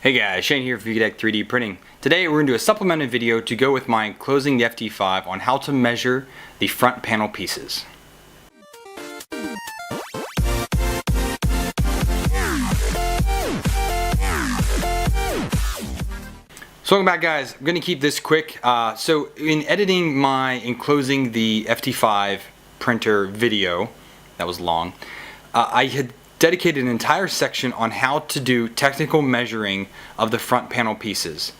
Hey guys, Shane here for Fugatech 3D Printing. Today we're going to do a supplemented video to go with my Enclosing the FT-5 on how to measure the front panel pieces. So welcome back guys, I'm going to keep this quick. So in editing my Enclosing the FT-5 printer video, that was long, I had dedicated an entire section on how to do technical measuring of the front panel pieces.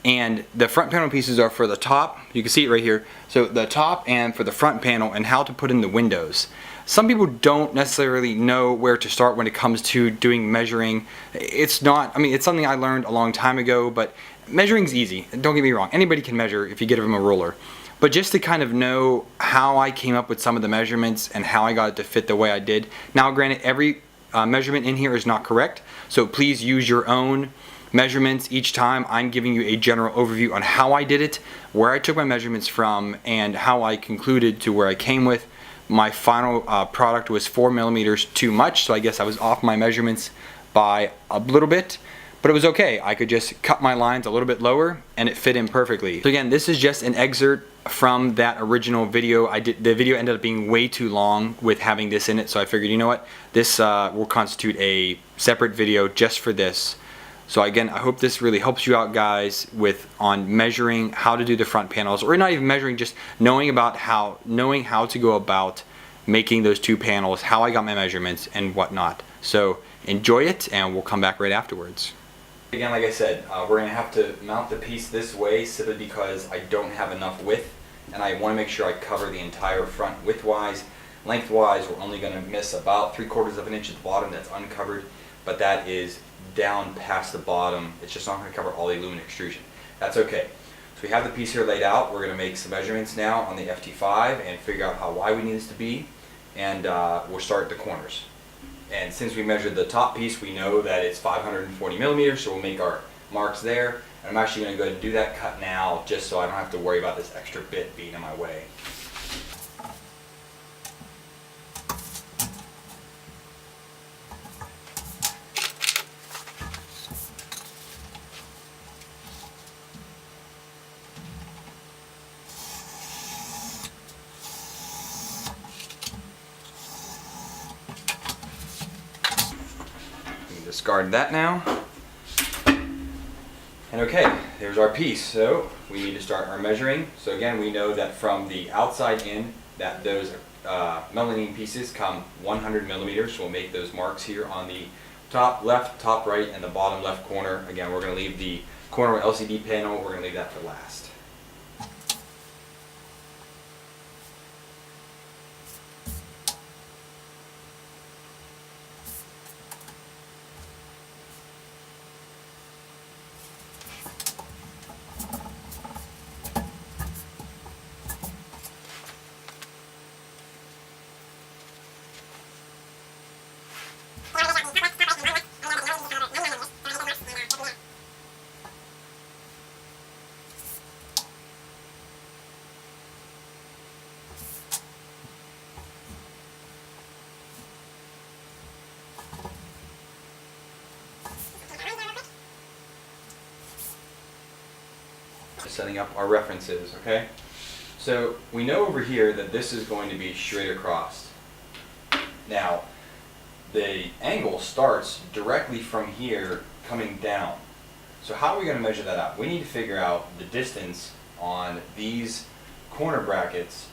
And the front panel pieces are for the top, you can see it right here, so the top and for the front panel, and how to put in the windows. Some people don't necessarily know where to start when it comes to doing measuring. It's something I learned a long time ago, but measuring's easy. Don't get me wrong, anybody can measure if you give them a ruler. But just to kind of know how I came up with some of the measurements and how I got it to fit the way I did. Now granted, every measurement in here is not correct, so please use your own measurements each time. I'm giving you a general overview on how I did it, where I took my measurements from, and how I concluded to where I came with. My final product was 4 millimeters too much, so I guess I was off my measurements by a little bit, but it was okay. I could just cut my lines a little bit lower and it fit in perfectly. So again, this is just an excerpt from that original video. The video ended up being way too long with having this in it, so I figured, you know what, this will constitute a separate video just for this. So again, I hope this really helps you out guys on measuring how to do the front panels, or not even measuring, just knowing how to go about making those two panels, how I got my measurements and whatnot. So enjoy it and we'll come back right afterwards. Again, like I said, we're going to have to mount the piece this way simply because I don't have enough width, and I want to make sure I cover the entire front widthwise. Lengthwise, we're only going to miss about 3/4 of an inch at the bottom that's uncovered, but that is down past the bottom. It's just not going to cover all the aluminum extrusion. That's okay. So we have the piece here laid out. We're going to make some measurements now on the FT-5 and figure out how wide we need this to be, and we'll start at the corners. And since we measured the top piece, we know that it's 540 millimeters, so we'll make our marks there. And I'm actually going to go ahead and do that cut now, just so I don't have to worry about this extra bit being in my way. Discard that now. And okay, there's our piece. So we need to start our measuring. So again, we know that from the outside in, that those melamine pieces come 100 millimeters. So we'll make those marks here on the top left, top right, and the bottom left corner. Again, we're going to leave the corner LCD panel, we're going to leave that for last. Setting up our references, okay? So we know over here that this is going to be straight across. Now, the angle starts directly from here coming down. So how are we going to measure that out? We need to figure out the distance on these corner brackets,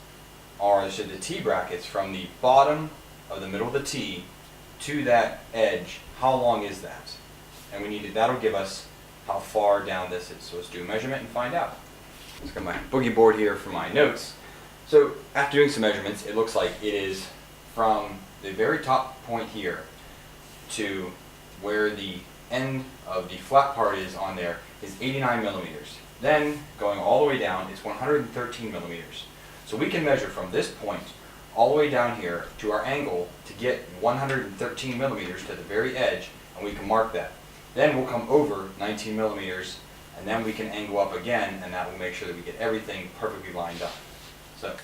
or the T brackets, from the bottom of the middle of the T to that edge. How long is that? And that'll give us how far down this is. So let's do a measurement and find out. Let's get my boogie board here for my notes. So after doing some measurements, it looks like it is from the very top point here to where the end of the flat part is on there is 89 millimeters. Then going all the way down, it's 113 millimeters. So we can measure from this point all the way down here to our angle to get 113 millimeters to the very edge, and we can mark that. Then we'll come over 19 millimeters, and then we can angle up again, and that will make sure that we get everything perfectly lined up. So.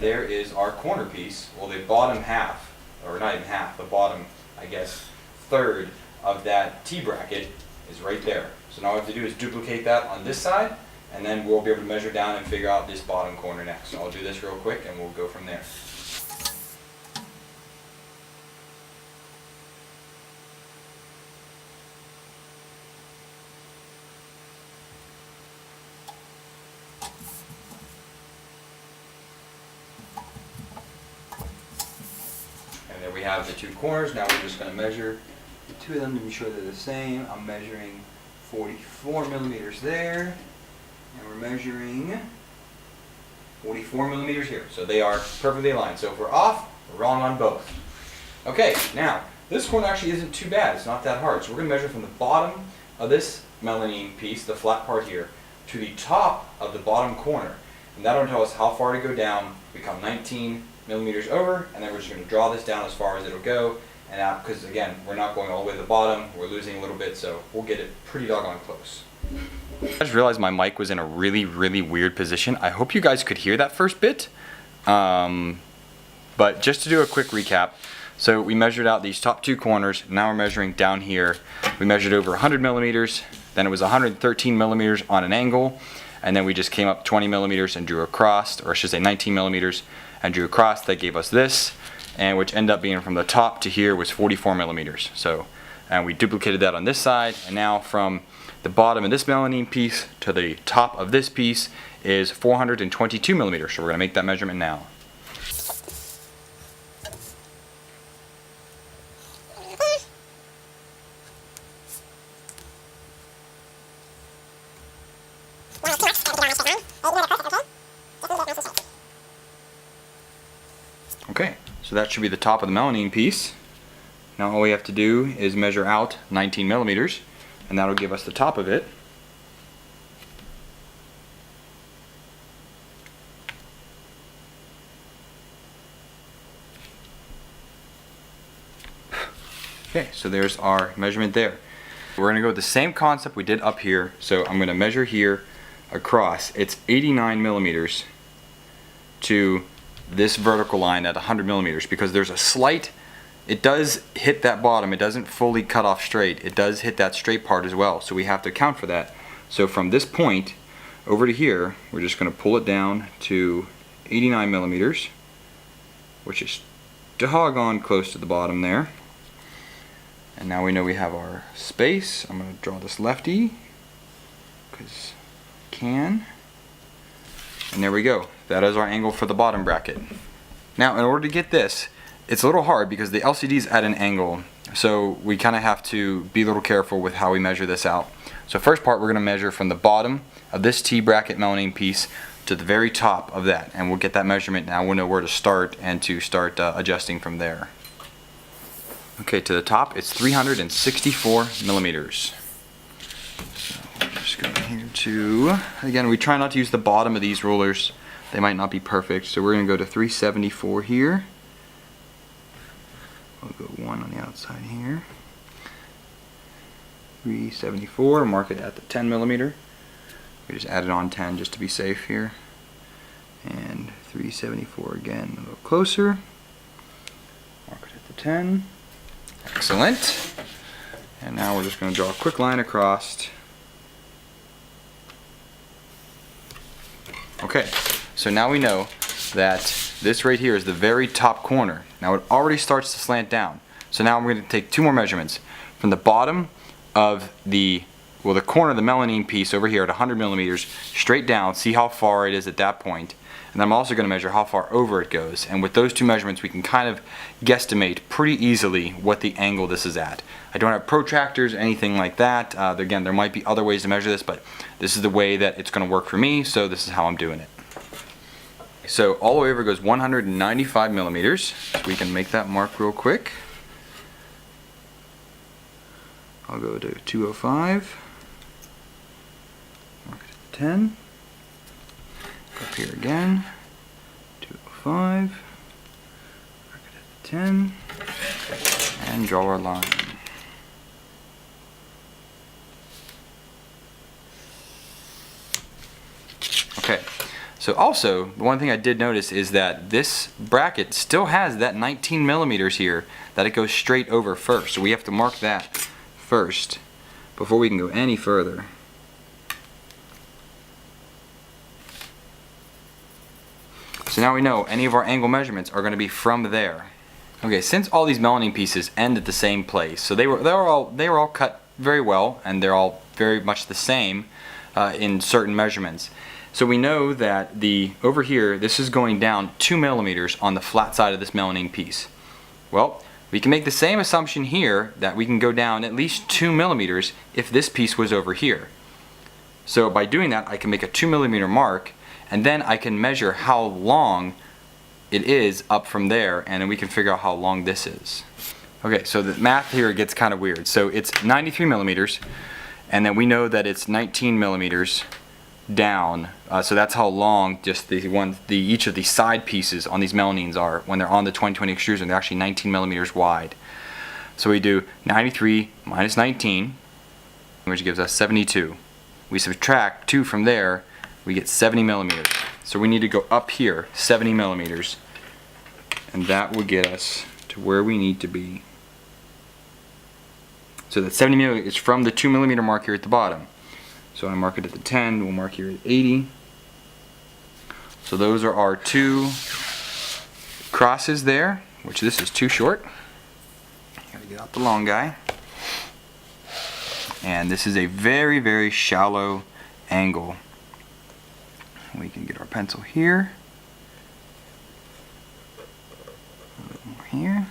there is our corner piece. Well, the bottom half, or not even half, the bottom, I guess, third of that T-bracket is right there. So now all we have to do is duplicate that on this side, and then we'll be able to measure down and figure out this bottom corner next. So I'll do this real quick and we'll go from there. And there we have the two corners. Now we're just going to measure the two of them to be sure they're the same. I'm measuring 44 millimeters there, and we're measuring 44 millimeters here. So they are perfectly aligned. So if we're off, we're wrong on both. Okay, now this corner actually isn't too bad. It's not that hard. So we're going to measure from the bottom of this melamine piece, the flat part here, to the top of the bottom corner. And that'll tell us how far to go down. We come 19 millimeters over, and then we're just going to draw this down as far as it'll go. And out, because again, we're not going all the way to the bottom, we're losing a little bit, so we'll get it pretty doggone close. I just realized my mic was in a really weird position. I hope you guys could hear that first bit. But just to do a quick recap, so we measured out these top two corners, now we're measuring down here. We measured over 100 millimeters, then it was 113 millimeters on an angle, and then we just came up 20 millimeters and drew across, or I should say 19 millimeters, and drew across. That gave us this, and which ended up being from the top to here was 44 millimeters. So, and we duplicated that on this side, and now from the bottom of this melamine piece to the top of this piece is 422 millimeters. So we're going to make that measurement now. Okay, so that should be the top of the melamine piece. Now all we have to do is measure out 19 millimeters, and that'll give us the top of it. Okay, so there's our measurement there. We're going to go with the same concept we did up here. So I'm going to measure here across. It's 89 millimeters to this vertical line at 100 millimeters, because there's a slight, it does hit that bottom, it doesn't fully cut off straight, it does hit that straight part as well, so we have to account for that. So from this point over to here, we're just going to pull it down to 89 millimeters, which is doggone close to the bottom there. And now we know we have our space. I'm going to draw this lefty, because I can. And there we go. That is our angle for the bottom bracket. Now in order to get this, it's a little hard because the LCD is at an angle, so we kind of have to be a little careful with how we measure this out. So first part, we're going to measure from the bottom of this T-bracket melamine piece to the very top of that, and we'll get that measurement. Now we'll know where to start and to start adjusting from there. Okay, to the top it's 364 millimeters. So we'll just go here to, again, we try not to use the bottom of these rulers. They might not be perfect, so we're going to go to 374 here. I'll go one on the outside here. 374, mark it at the 10 millimeter. We just added on 10 just to be safe here. And 374 again, a little closer. Mark it at the 10. Excellent. And now we're just going to draw a quick line across. Okay, so now we know that this right here is the very top corner. Now it already starts to slant down. So now we're going to take two more measurements. From the bottom of the corner of the melamine piece over here at 100 millimeters, straight down, see how far it is at that point. And I'm also going to measure how far over it goes. And with those two measurements, we can kind of guesstimate pretty easily what the angle this is at. I don't have protractors, anything like that. Again, there might be other ways to measure this, but this is the way that it's going to work for me, so this is how I'm doing it. So all the way over goes 195 millimeters. So we can make that mark real quick. I'll go to 205. Mark it at 10. Up here again, 205, mark it at 10, and draw our line. Okay, So also, the one thing I did notice is that this bracket still has that 19 millimeters here that it goes straight over first. So we have to mark that first before we can go any further. So now we know any of our angle measurements are going to be from there. Okay, since all these melanin pieces end at the same place, so they were all cut very well, and they're all very much the same in certain measurements. So we know that over here, this is going down 2 millimeters on the flat side of this melanin piece. Well, we can make the same assumption here that we can go down at least 2 millimeters if this piece was over here. So by doing that, I can make a 2 millimeter mark, and then I can measure how long it is up from there, and then we can figure out how long this is. Okay, so the math here gets kind of weird. So it's 93 millimeters, and then we know that it's 19 millimeters down, so that's how long just each of the side pieces on these melanins are when they're on the 2020 extrusion. They're actually 19 millimeters wide. So we do 93 minus 19, which gives us 72. We subtract 2 from there, we get 70 millimeters. So we need to go up here 70 millimeters, and that will get us to where we need to be. So that 70 millimeters is from the 2 millimeter mark here at the bottom. So I mark it at the 10, we'll mark here at 80. So those are our 2 crosses there, which this is too short. Gotta get out the long guy. And this is a very, very shallow angle. We can get our pencil here. A little more here.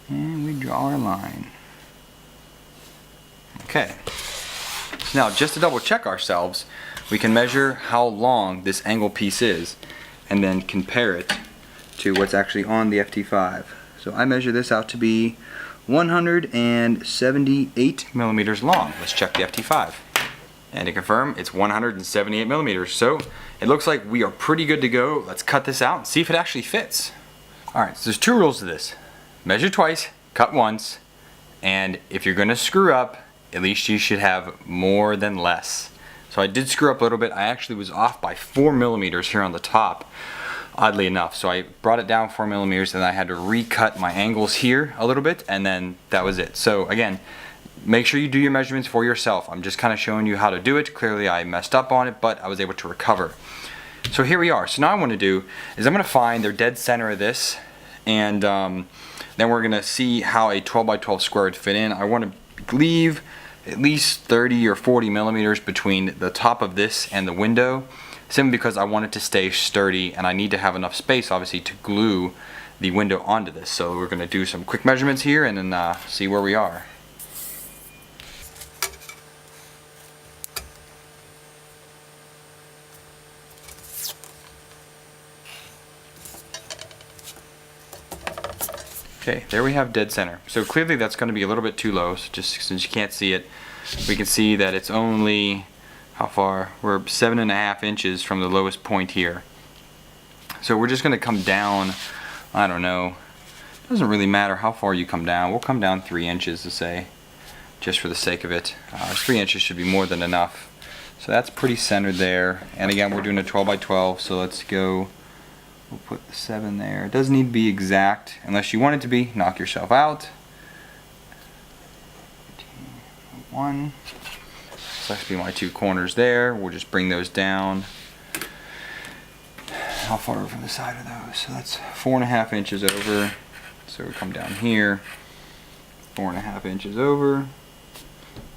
And we draw our line. Okay, so now just to double check ourselves, we can measure how long this angle piece is and then compare it to what's actually on the FT-5. So I measure this out to be 178 millimeters long. Let's check the FT-5. And to confirm, it's 178 millimeters. So it looks like we are pretty good to go. Let's cut this out and see if it actually fits. Alright, so there's 2 rules to this. Measure twice, cut once, and if you're going to screw up, at least you should have more than less. So I did screw up a little bit. I actually was off by 4 millimeters here on the top, oddly enough. So I brought it down 4 millimeters, and I had to recut my angles here a little bit, and then that was it. So again, make sure you do your measurements for yourself. I'm just kind of showing you how to do it. Clearly I messed up on it, but I was able to recover. So here we are. So now what I want to do is I'm going to find the dead center of this, and then we're going to see how a 12 by 12 square would fit in. I want to leave at least 30 or 40 millimeters between the top of this and the window, simply because I want it to stay sturdy, and I need to have enough space obviously to glue the window onto this. So we're going to do some quick measurements here and then see where we are. Okay, there we have dead center. So clearly that's going to be a little bit too low, so just since you can't see it, we can see that it's only, how far? We're 7.5 inches from the lowest point here. So we're just going to come down, I don't know, it doesn't really matter how far you come down. We'll come down 3 inches to say, just for the sake of it. 3 inches should be more than enough. So that's pretty centered there. And again, we're doing a 12 by 12, so let's go. We'll put the 7 there. It doesn't need to be exact unless you want it to be. Knock yourself out. 1. So that should be my 2 corners there. We'll just bring those down. How far over from the side of those? So that's 4.5 inches over. So we come down here. 4.5 inches over.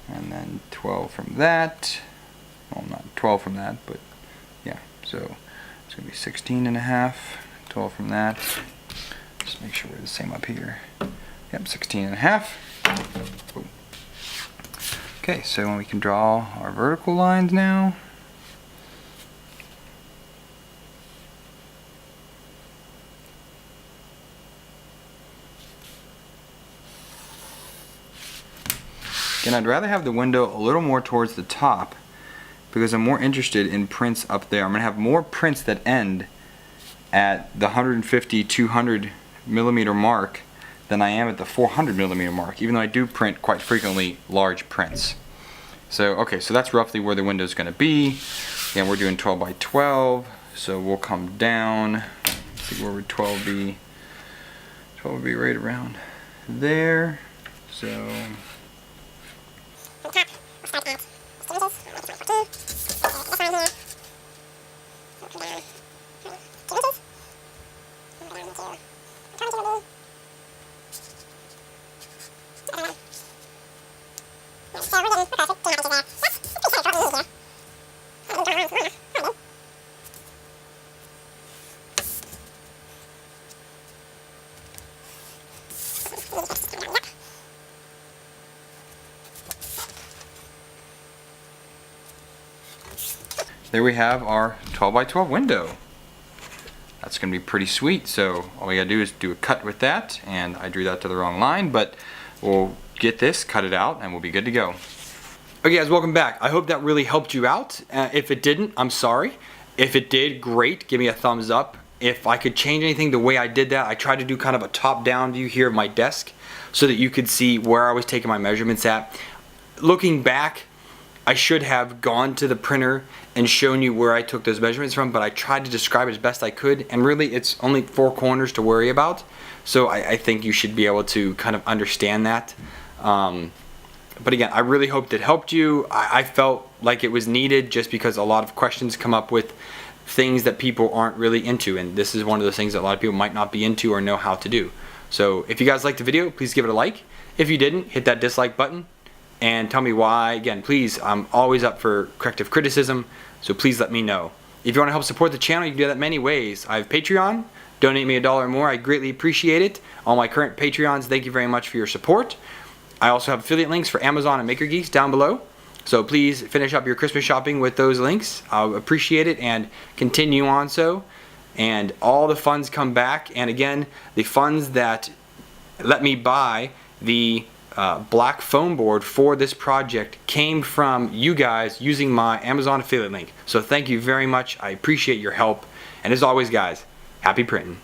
And then 12 from that. Well, not 12 from that, but yeah. So it's going to be 16.5, 12 from that. Just make sure we're the same up here. Yep, 16.5. Boom. Okay, so we can draw our vertical lines now. Again, I'd rather have the window a little more towards the top, because I'm more interested in prints up there. I'm going to have more prints that end at the 150, 200 millimeter mark than I am at the 400 millimeter mark, even though I do print quite frequently large prints. So, okay, so that's roughly where the window is going to be. And we're doing 12 by 12, so we'll come down. Let's see, where would 12 be? 12 would be right around there. So, there we have our 12 by 12 window. That's going to be pretty sweet. So all we got to do is do a cut with that, and I drew that to the wrong line, but we'll get this, cut it out, and we'll be good to go. Okay guys, welcome back. I hope that really helped you out. If it didn't, I'm sorry. If it did, great. Give me a thumbs up. If I could change anything the way I did that, I tried to do kind of a top-down view here of my desk so that you could see where I was taking my measurements at. Looking back, I should have gone to the printer and shown you where I took those measurements from, but I tried to describe it as best I could, and really it's only 4 corners to worry about. So I think you should be able to kind of understand that. But again, I really hoped it helped you. I felt like it was needed just because a lot of questions come up with things that people aren't really into, and this is one of those things that a lot of people might not be into or know how to do. So if you guys liked the video, please give it a like. If you didn't, hit that dislike button and tell me why. Again, please, I'm always up for corrective criticism, so please let me know. If you want to help support the channel, you can do that many ways. I have Patreon. Donate me $1 or more. I greatly appreciate it. All my current Patreons, thank you very much for your support. I also have affiliate links for Amazon and MakerGeeks down below. So please finish up your Christmas shopping with those links. I'll appreciate it and continue on so. And all the funds come back. And again, the funds that let me buy the black foam board for this project came from you guys using my Amazon affiliate link. So thank you very much. I appreciate your help. And as always guys, happy printing.